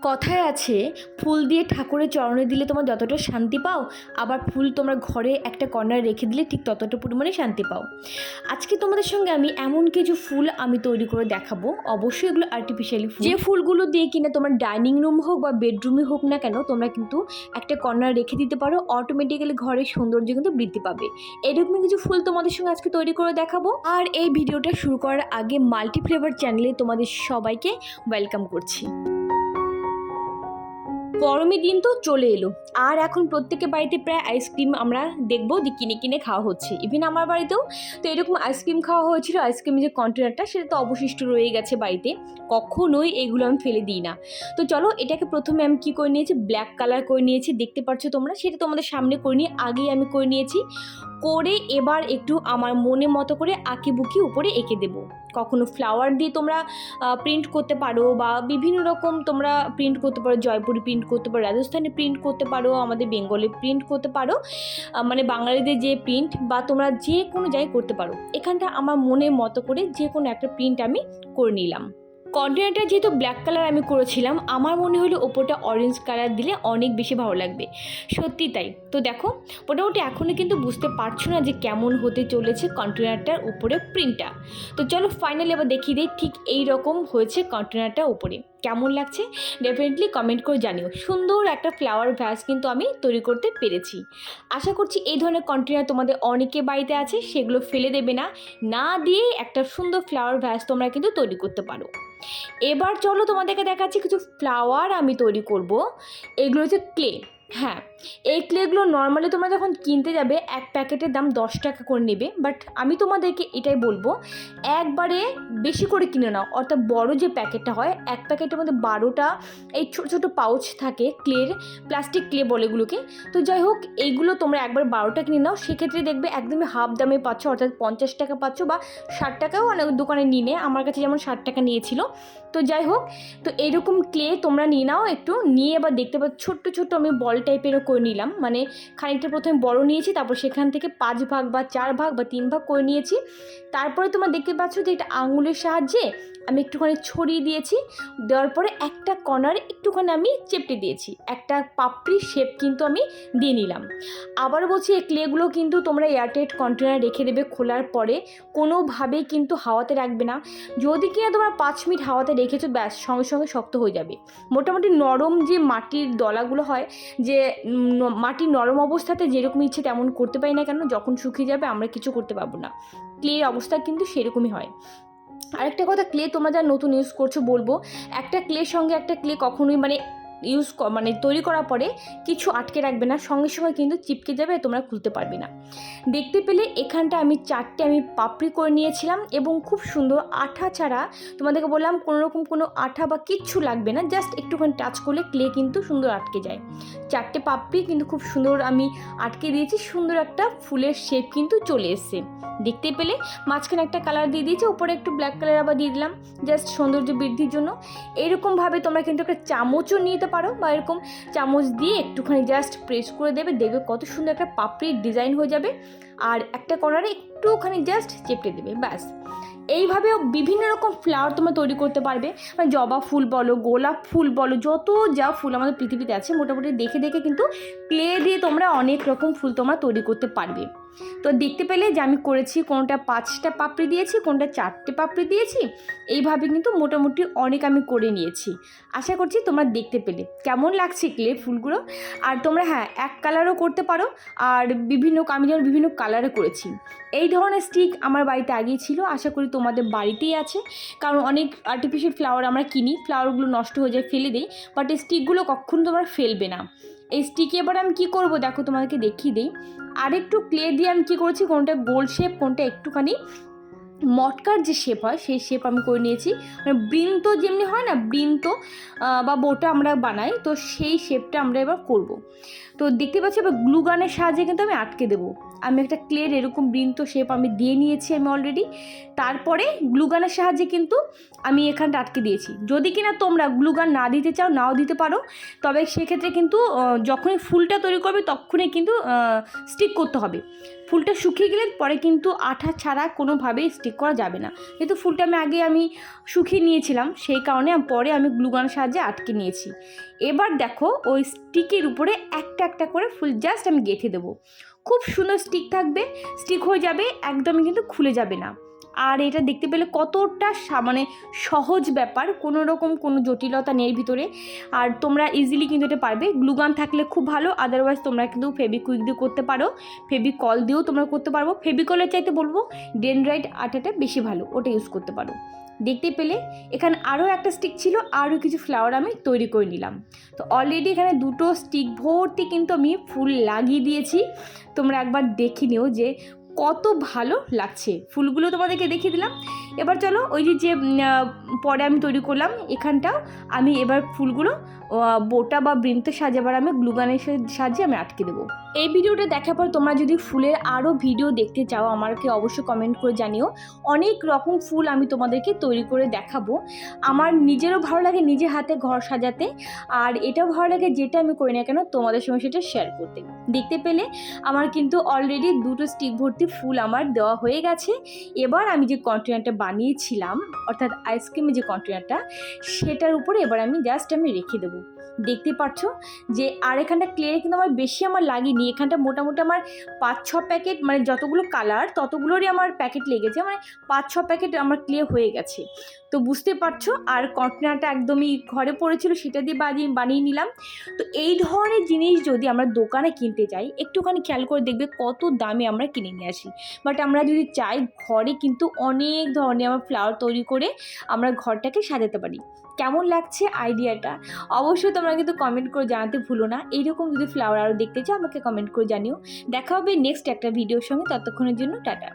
কথায় আছে ফুল দিয়ে ঠাকুরের চরণে দিলে তোমরা যতটা শান্তি পাও, আবার ফুল তোমরা ঘরে একটা কর্নারে রেখে দিলে ঠিক ততটা পরিমাণে শান্তি পাও। আজকে তোমাদের সঙ্গে আমি এমন কিছু ফুল আমি তৈরি করে দেখাবো। অবশ্যই এগুলো আর্টিফিশিয়ালি ফুল, যে ফুলগুলো দিয়ে কিনা তোমার ডাইনিং রুম হোক বা বেডরুমে হোক না কেন, তোমরা কিন্তু একটা কর্নার রেখে দিতে পারো, অটোমেটিক্যালি ঘরের সৌন্দর্য কিন্তু বৃদ্ধি পাবে। এরকমই কিছু ফুল তোমাদের সঙ্গে আজকে তৈরি করে দেখাবো। আর এই ভিডিওটা শুরু করার আগে মাল্টি ফ্লেভার চ্যানেলে তোমাদের সবাইকে ওয়েলকাম করছি। গরমের দিন তো চলে এলো, আর এখন প্রত্যেকের বাড়িতে প্রায় আইসক্রিম আমরা দেখবো যে কিনে কিনে খাওয়া হচ্ছে। ইভেন আমার বাড়িতেও তো এরকম আইসক্রিম খাওয়া হয়েছিল। আইসক্রিমের যে কন্টেনারটা সেটা তো অবশিষ্ট রয়ে গেছে বাড়িতে, কখনোই এগুলো আমি ফেলে দিই না। তো চলো, এটাকে প্রথমে আমি কী করে নিয়েছি, ব্ল্যাক কালার করে নিয়েছি, দেখতে পাচ্ছ তোমরা, সেটা তোমাদের সামনে করে নিয়ে আগেই আমি করে নিয়েছি। করে এবার একটু আমার মনে মতো করে আঁকি বুকি উপরে এঁকে দেবো। কখনো ফ্লাওয়ার দিয়ে তোমরা প্রিন্ট করতে পারো, বা বিভিন্ন রকম তোমরা প্রিন্ট করতে পারো, জয়পুরি প্রিন্ট করতে পারো, রাজস্থানে প্রিন্ট করতে পারো, আমাদের বেঙ্গলে প্রিন্ট করতে পারো, মানে বাঙালিদের যে প্রিন্ট, বা তোমরা যে কোনো জায়গায় করতে পারো। এখানটা আমার মনের মতো করে যে কোনো একটা প্রিন্ট আমি করে নিলাম। কন্টেনারটা যেহেতু ব্ল্যাক কালার আমি করেছিলাম, আমার মনে হলো ওপরটা অরেঞ্জ কালার দিলে অনেক বেশি ভালো লাগবে। সত্যি তাই। তো দেখো, মোটামুটি এখনও কিন্তু বুঝতে পারছো না যে কেমন হতে চলেছে কন্টেনারটার উপরে প্রিন্টটা। তো চলো ফাইনালি এবার দেখিয়ে দিই ঠিক এই রকম হয়েছে কন্টেনারটার উপরে। কেমন লাগছে ডেফিনেটলি কমেন্ট করে জানিও। সুন্দর একটা ফ্লাওয়ার ভ্যাস কিন্তু আমি তৈরি করতে পেরেছি। আশা করছি এই ধরনের কন্টেনার তোমাদের অনেকে বাড়িতে আছে, সেগুলো ফেলে দেবে না, না দিয়ে একটা সুন্দর ফ্লাওয়ার ভ্যাস তোমরা কিন্তু তৈরি করতে পারো। এবার চলো তোমাদেরকে দেখাচ্ছি কিছু ফ্লাওয়ার আমি তৈরি করব। এগুলো হচ্ছে ক্লে। হ্যাঁ, এই ক্লেগুলো নর্মালি তোমরা যখন কিনতে যাবে এক প্যাকেটের দাম 10 টাকা করে নেবে, বাট আমি তোমাদেরকে এটাই বলবো একবারে বেশি করে কিনে নাও। অর্থাৎ বড় যে প্যাকেটটা হয়, এক প্যাকেটের মধ্যে 12টা এই ছোটো ছোটো পাউচ থাকে ক্লের, প্লাস্টিক ক্লে বলে এগুলোকে। তো যাই হোক, এইগুলো তোমরা একবার 12টা কিনে নাও, সেক্ষেত্রে দেখবে একদমই হাফ দামে পাচ্ছ, অর্থাৎ 50 টাকা পাচ্ছ, বা 60 টাকাও অনেক দোকানে নিয়ে নেয়, আমার কাছে যেমন 60 টাকা নিয়েছিল। তো যাই হোক, তো এইরকম ক্লে তোমরা নিয়ে নাও একটু, নিয়ে এবার দেখতে পাচ্ছ ছোট্ট ছোট্ট আমি বল টাইপেরও করে নিলাম। মানে খানিকটা প্রথমে বড় নিয়েছি, তারপর সেখান থেকে 5 ভাগ বা 4 ভাগ বা 3 ভাগ করে নিয়েছি। তারপরে তোমরা দেখতে পাচ্ছ যে এটা আঙুলের সাহায্যে আমি একটুখানি ছড়িয়ে দিয়েছি। দেওয়ার পরে একটা কর্নারে একটুখানি আমি চেপটে দিয়েছি, একটা পাপড়ির শেপ কিন্তু আমি দিয়ে নিলাম। আবার বলছি, এই ক্লেগুলো কিন্তু তোমরা এয়ারটাইট কন্টেনার রেখে দেবে। খোলার পরে কোনোভাবেই কিন্তু হাওয়াতে রাখবে না। যদি কিনা তোমরা 5 মিনিট হাওয়াতে রেখেছো, ব্যাস সঙ্গে সঙ্গে শক্ত হয়ে যাবে। মোটামুটি নরম যে মাটির দলাগুলো হয়, যে মাটির নরম অবস্থাতে যেরকম ইচ্ছে তেমন করতে পারি না কেন, যখন শুকিয়ে যাবে আমরা কিছু করতে পারবো না। ক্লের অবস্থা কিন্তু সেরকমই হয়। আরেকটা কথা, ক্লে তোমরা যারা নতুন ইউজ করছো বলবো, একটা ক্লের সঙ্গে একটা ক্লে কখনোই মানে তৈরি করার পরে কিছু আটকে রাখবে না, সঙ্গে সঙ্গে কিন্তু চিপকে যাবে, তোমরা খুলতে পারবে না। দেখতে পেলে এখানটা আমি 4টে আমি পাপড়ি করে নিয়েছিলাম, এবং খুব সুন্দর আঠা ছাড়া, তোমাদেরকে বললাম কোনোরকম কোনো আঠা বা কিচ্ছু লাগবে না, জাস্ট একটুখানি টাচ করলে ক্লে কিন্তু সুন্দর আটকে যায়। 4টে পাপড়ি কিন্তু খুব সুন্দর আমি আটকে দিয়েছি, সুন্দর একটা ফুলের শেপ কিন্তু চলে এসছে। দেখতে পেলে মাঝখানে একটা কালার দিয়ে দিয়েছি, উপরে একটু ব্ল্যাক কালার আবার দিয়ে দিলাম, জাস্ট সৌন্দর্য বৃদ্ধির জন্য। এরকমভাবে তোমরা কিন্তু একটা চামচও নিতে পারো, বা এরকম চামচ দিয়ে একটুখানি জাস্ট প্রেস করে দেবে, দেখবে কত সুন্দর একটা পাপড়ির ডিজাইন হয়ে যাবে। আর একটা কর্নারে একটুখানি জাস্ট চেপটে দেবে, ব্যাস। এইভাবেও বিভিন্ন রকম ফ্লাওয়ার তোমরা তৈরি করতে পারবে। মানে জবা ফুল বলো, গোলাপ ফুল বলো, যত যা ফুল আমাদের পৃথিবীতে আছে, মোটামুটি দেখে দেখে কিন্তু ক্লে দিয়ে তোমরা অনেক রকম ফুল তোমরা তৈরি করতে পারবে। তো দেখতে পেলে যে আমি করেছি, কোনটা 5টা পাপড়ি দিয়েছি, কোনটা 4টে পাপড়ি দিয়েছি, এইভাবে কিন্তু মোটামুটি অনেক আমি করে নিয়েছি। আশা করছি তোমরা দেখতে পেলে কেমন লাগছে ক্লে ফুলগুলো। আর তোমরা হ্যাঁ, এক কালারও করতে পারো, আর আমি যেমন বিভিন্ন কালারে করেছি। এই ধরনের স্টিক আমার বাড়িতে আগেই ছিল, আশা করি তোমাদের বাড়িতেই আছে। কারণ অনেক আর্টিফিশিয়াল ফ্লাওয়ার আমরা কিনি, ফ্লাওয়ারগুলো নষ্ট হয়ে যায়, ফেলে দিই, বাট এই স্টিকগুলো কখনো তোমরা ফেলবে না। এই স্টিকে এবার আমি কী করবো দেখো, তোমাদেরকে দেখিয়ে দিই। আরেকটু ক্লে দিয়ে আমি কী করেছি, কোনটা গোল শেপ, কোনটা একটুখানি মটকার যে শেপ হয় সেই শেপ আমি করে নিয়েছি। মানে বৃন্ত যেমনি হয় না, বৃন্ত বা বোটা আমরা বানাই, তো সেই শেপটা আমরা এবার করব। তো দেখতে পাচ্ছি, এবার গ্লু গানের সাহায্যে কিন্তু আমি আটকে দেবো। আমি একটা ক্লের এরকম বৃন্ত শেপ আমি দিয়ে নিয়েছি আমি অলরেডি। তারপরে গ্লুগানের সাহায্যে কিন্তু আমি এখানটা আটকে দিয়েছি। যদি কিনা তোমরা গ্লুগান না দিতে চাও নাও দিতে পারো, তবে সেক্ষেত্রে কিন্তু যখনই ফুলটা তৈরি করবে তখনই কিন্তু স্টিক করতে হবে। ফুলটা শুকিয়ে গেলে পরে কিন্তু আঠা ছাড়া কোনোভাবেই স্টিক করা যাবে না। যেহেতু ফুলটা আমি শুকিয়ে নিয়েছিলাম, সেই কারণে পরে আমি গ্লুগানের সাহায্যে আটকে নিয়েছি। এবার দেখো ওই স্টিকের উপরে একটা একটা করে ফুল জাস্ট আমি গেঁথে দেবো। খুব সুন্দর স্টিক থাকবে, স্টিক হয়ে যাবে, একদমই কিন্তু খুলে যাবে না। আর এটা দেখতে পেলে কতটা মানে সহজ ব্যাপার, কোনো রকম কোনো জটিলতা নেই ভিতরে। আর তোমরা ইজিলি কিন্তু এটা পারবে। গ্লুগান থাকলে খুব ভালো, আদারওয়াইজ তোমরা কিন্তু ফেবিকুইক দিয়ে করতে পারো, ফেবিকল দিয়েও তোমরা করতে পারবো। ফেবিকলের চাইতে বলবো ডেনড্রাইট আঠাটা বেশি ভালো, ওটা ইউজ করতে পারো। দেখতে পেলে এখানে আরও একটা স্টিক ছিল, আরও কিছু ফ্লাওয়ার আমি তৈরি করে নিলাম। তো অলরেডি এখানে দুটো স্টিক ভর্তি কিন্তু আমি ফুল লাগিয়ে দিয়েছি। তোমরা একবার দেখে নিও যে কত ভালো লাগছে। ফুলগুলো তোমাদেরকে দেখিয়ে দিলাম। এবার চলো ওই যে পরে আমি তৈরি করলাম এখানটাও আমি এবার ফুলগুলো বোটা বা বৃন্তের সাহায্যে এবার আমি গ্লুগানের সাহায্যে আমি আটকে দেবো। এই ভিডিওটা দেখার পর তোমরা যদি ফুলের আরও ভিডিও দেখতে চাও আমাকে অবশ্যই কমেন্ট করে জানিও। অনেক রকম ফুল আমি তোমাদেরকে তৈরি করে দেখাবো। আমার নিজেরও ভালো লাগে নিজের হাতে ঘর সাজাতে, আর এটাও ভালো লাগে যেটা আমি করি না কেন তোমাদের সঙ্গে সেটা শেয়ার করতে। দেখতে পেলে আমার কিন্তু অলরেডি দুটো স্টিক ভর্তি ফুল আমার দেওয়া হয়ে গেছে। এবার আমি যে কন্টেনারটা বানিয়েছিলাম, অর্থাৎ আইসক্রিমের যে কন্টেনারটা, সেটার উপরে এবার আমি জাস্ট রেখে দেবো। দেখতে পাচ্ছ যে আর এখানটা ক্লে কিন্তু আমার বেশি লাগেনি। এখানটা মোটামুটি আমার 5-6 প্যাকেট, মানে যতগুলো কালার ততগুলোরই আমার প্যাকেট লেগেছে, মানে 5-6 প্যাকেট আমার ক্লে হয়ে গেছে। তো বুঝতে পারছো, আর কন্টেনারটা একদমই ঘরে পড়েছিল, সেটা দিয়ে বানিয়ে নিলাম। তো এই ধরনের জিনিস যদি আমরা দোকানে কিনতে যাই, একটুখানি খেয়াল করে দেখবে কত দামে আমরা কিনে নিয়ে আসি। বাট আমরা যদি চাই ঘরে কিন্তু অনেক ধরনের আমরা ফ্লাওয়ার তৈরি করে আমরা ঘরটাকে সাজাতে পারি। কেমন লাগছে আইডিয়াটা অবশ্যই তোমরা কিন্তু কমেন্ট করে জানাতে ভুলো না। এইরকম যদি ফ্লাওয়ার আরও দেখতে চাও আমাকে কমেন্ট করে জানিও। দেখা হবে নেক্সট একটা ভিডিওর সঙ্গে, ততক্ষণের জন্য টাটা।